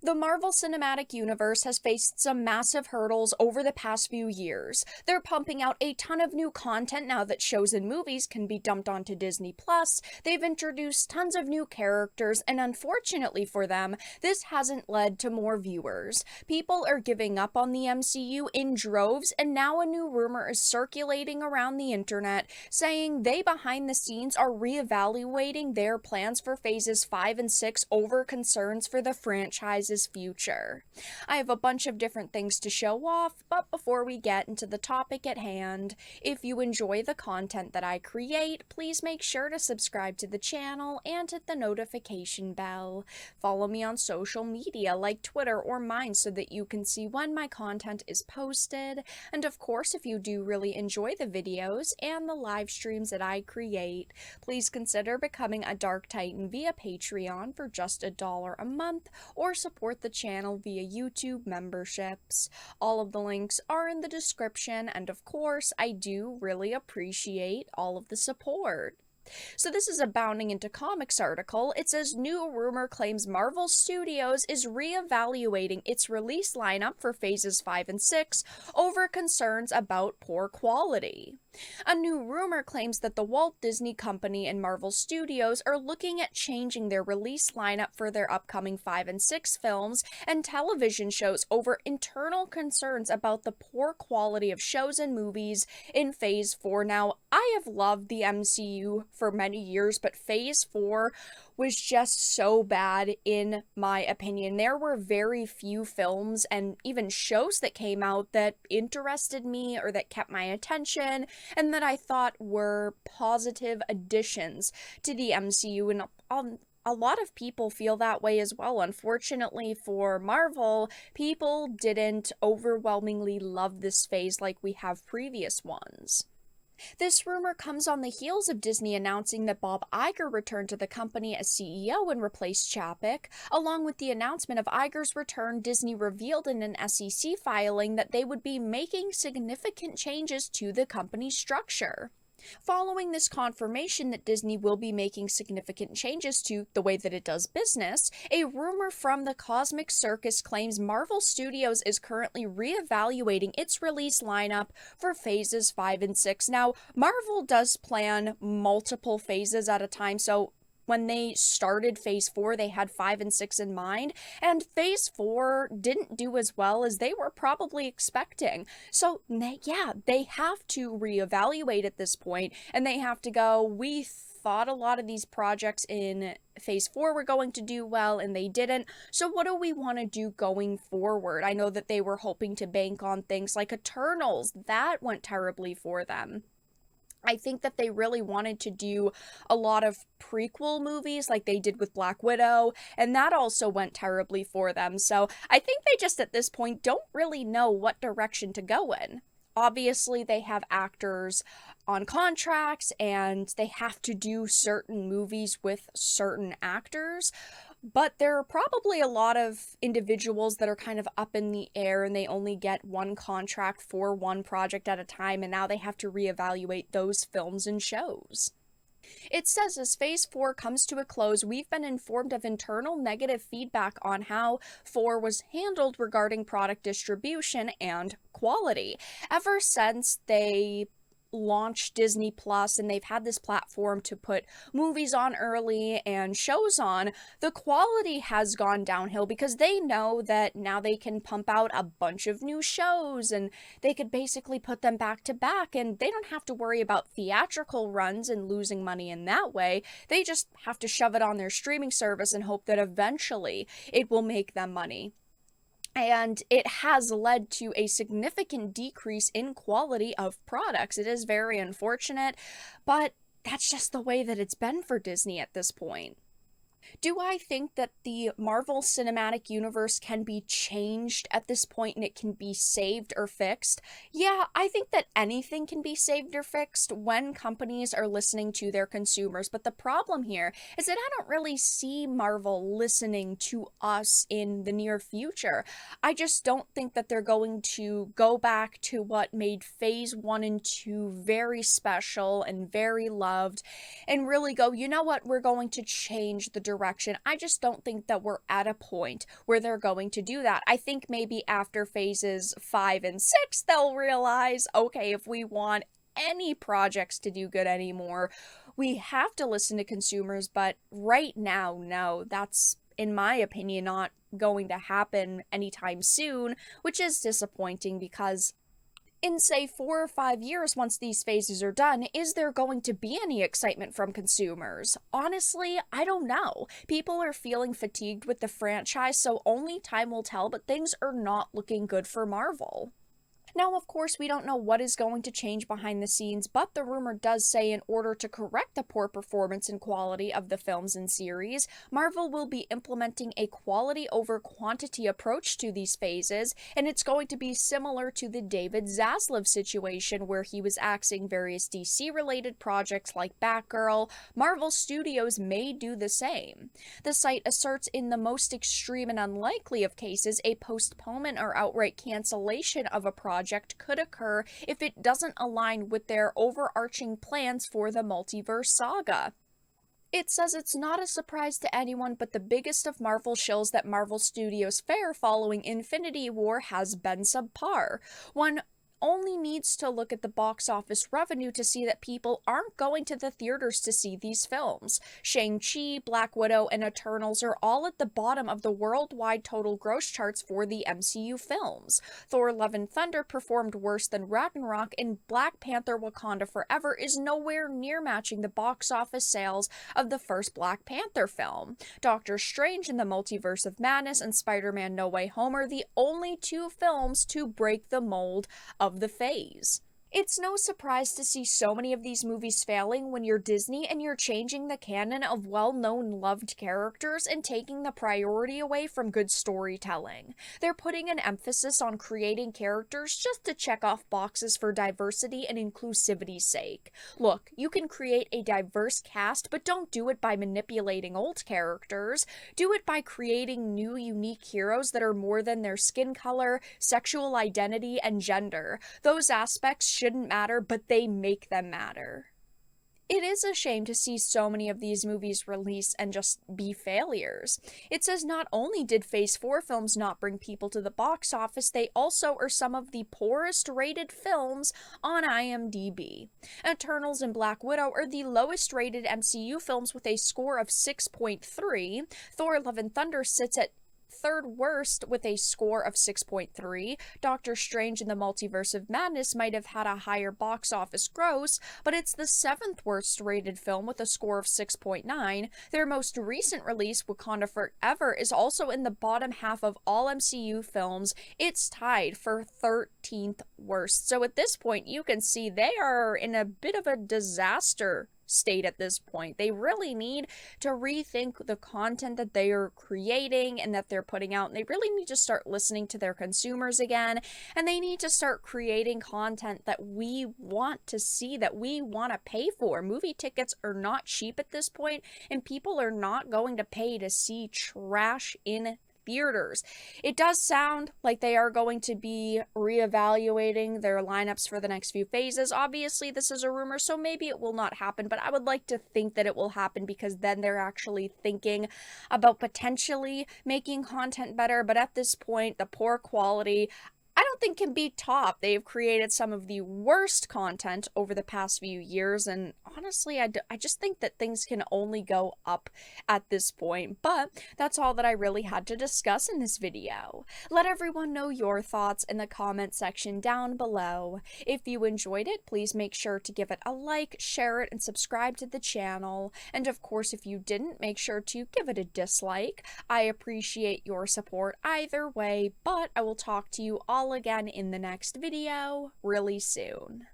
The Marvel Cinematic Universe has faced some massive hurdles over the past few years. They're pumping out a ton of new content now that shows and movies can be dumped onto Disney Plus. They've introduced tons of new characters, and unfortunately for them, this hasn't led to more viewers. People are giving up on the MCU in droves, and now a new rumor is circulating around the internet saying they behind the scenes are reevaluating their plans for phases 5 and 6 over concerns for the franchise's future. I have a bunch of different things to show off, but before we get into the topic at hand, if you enjoy the content that I create, please make sure to subscribe to the channel and hit the notification bell. Follow me on social media like Twitter or mine so that you can see when my content is posted. And of course, if you do really enjoy the videos and the live streams that I create, please consider becoming a Dark Titan via Patreon for just $1 a month, or support the channel via YouTube memberships. All of the links are in the description, and of course, I do really appreciate all of the support. So this is a Bounding into Comics article. It says new rumor claims Marvel Studios is reevaluating its release lineup for phases 5 and 6 over concerns about poor quality. A new rumor claims that the Walt Disney Company and Marvel Studios are looking at changing their release lineup for their upcoming 5 and 6 films and television shows over internal concerns about the poor quality of shows and movies in Phase 4. Now, I have loved the MCU for many years, but Phase 4 was just so bad in my opinion. There were very few films and even shows that came out that interested me or that kept my attention and that I thought were positive additions to the MCU, and a lot of people feel that way as well. Unfortunately for Marvel, people didn't overwhelmingly love this phase like we have previous ones. This rumor comes on the heels of Disney announcing that Bob Iger returned to the company as CEO and replaced Chapek. Along with the announcement of Iger's return, Disney revealed in an SEC filing that they would be making significant changes to the company's structure. Following this confirmation that Disney will be making significant changes to the way that it does business, a rumor from the Cosmic Circus claims Marvel Studios is currently reevaluating its release lineup for phases 5 and 6. Now, Marvel does plan multiple phases at a time, so when they started Phase 4, they had 5 and 6 in mind, and Phase 4 didn't do as well as they were probably expecting. So, yeah, they have to reevaluate at this point, and they have to go, we thought a lot of these projects in Phase 4 were going to do well, and they didn't. So what do we want to do going forward? I know that they were hoping to bank on things like Eternals. That went terribly for them. I think that they really wanted to do a lot of prequel movies like they did with Black Widow, and that also went terribly for them. So I think they just at this point don't really know what direction to go in. Obviously, they have actors on contracts and they have to do certain movies with certain actors. But there are probably a lot of individuals that are kind of up in the air and they only get one contract for one project at a time, and now they have to reevaluate those films and shows. It says as Phase 4 comes to a close, we've been informed of internal negative feedback on how 4 was handled regarding product distribution and quality. Ever since they launched Disney Plus and they've had this platform to put movies on early and shows on, the quality has gone downhill because they know that now they can pump out a bunch of new shows and they could basically put them back to back, and they don't have to worry about theatrical runs and losing money in that way. They just have to shove it on their streaming service and hope that eventually it will make them money. And it has led to a significant decrease in quality of products. It is very unfortunate, but that's just the way that it's been for Disney at this point. Do I think that the Marvel Cinematic Universe can be changed at this point and it can be saved or fixed? Yeah, I think that anything can be saved or fixed when companies are listening to their consumers. But the problem here is that I don't really see Marvel listening to us in the near future. I just don't think that they're going to go back to what made Phase 1 and 2 very special and very loved and really go, you know what, we're going to change the direction. I just don't think that we're at a point where they're going to do that. I think maybe after phases 5 and 6, they'll realize, okay, if we want any projects to do good anymore, we have to listen to consumers. But right now, no, that's, in my opinion, not going to happen anytime soon, which is disappointing because in, say, 4 or 5 years, once these phases are done, is there going to be any excitement from consumers? Honestly, I don't know. People are feeling fatigued with the franchise, so only time will tell, but things are not looking good for Marvel. Now, of course, we don't know what is going to change behind the scenes, but the rumor does say in order to correct the poor performance and quality of the films and series, Marvel will be implementing a quality over quantity approach to these phases, and it's going to be similar to the David Zaslav situation where he was axing various DC-related projects like Batgirl. Marvel Studios may do the same. The site asserts in the most extreme and unlikely of cases, a postponement or outright cancellation of a project could occur if it doesn't align with their overarching plans for the multiverse saga. It says it's not a surprise to anyone, but the biggest of Marvel shills that Marvel Studios' fare following Infinity War has been subpar. One only needs to look at the box office revenue to see that people aren't going to the theaters to see these films. Shang-Chi, Black Widow, and Eternals are all at the bottom of the worldwide total gross charts for the MCU films. Thor: Love and Thunder performed worse than Ragnarok, and Black Panther: Wakanda Forever is nowhere near matching the box office sales of the first Black Panther film. Doctor Strange in the Multiverse of Madness and Spider-Man: No Way Home are the only two films to break the mold of the phase. It's no surprise to see so many of these movies failing when you're Disney and you're changing the canon of well-known loved characters and taking the priority away from good storytelling. They're putting an emphasis on creating characters just to check off boxes for diversity and inclusivity's sake. Look, you can create a diverse cast, but don't do it by manipulating old characters. Do it by creating new, unique heroes that are more than their skin color, sexual identity, and gender. Those aspects shouldn't matter, but they make them matter. It is a shame to see so many of these movies release and just be failures. It says not only did Phase 4 films not bring people to the box office, they also are some of the poorest rated films on IMDb. Eternals and Black Widow are the lowest rated MCU films with a score of 6.3. Thor: Love and Thunder sits at third worst with a score of 6.3. Doctor Strange in the Multiverse of Madness might have had a higher box office gross, but it's the 7th worst rated film with a score of 6.9. Their most recent release, Wakanda Forever, is also in the bottom half of all MCU films. It's tied for 13th worst. So at this point, you can see they are in a bit of a disaster state at this point. They really need to rethink the content that they are creating and that they're putting out, and they really need to start listening to their consumers again, and they need to start creating content that we want to see, that we want to pay for. Movie tickets are not cheap at this point, and people are not going to pay to see trash in theaters. It does sound like they are going to be reevaluating their lineups for the next few phases. Obviously, this is a rumor, so maybe it will not happen, but I would like to think that it will happen because then they're actually thinking about potentially making content better. But at this point, the poor quality, I don't think can be topped. They've created some of the worst content over the past few years, and honestly, I just think that things can only go up at this point. But that's all that I really had to discuss in this video. Let everyone know your thoughts in the comment section down below. If you enjoyed it, please make sure to give it a like, share it, and subscribe to the channel. And of course, if you didn't, make sure to give it a dislike. I appreciate your support either way, but I will talk to you all again in the next video really soon.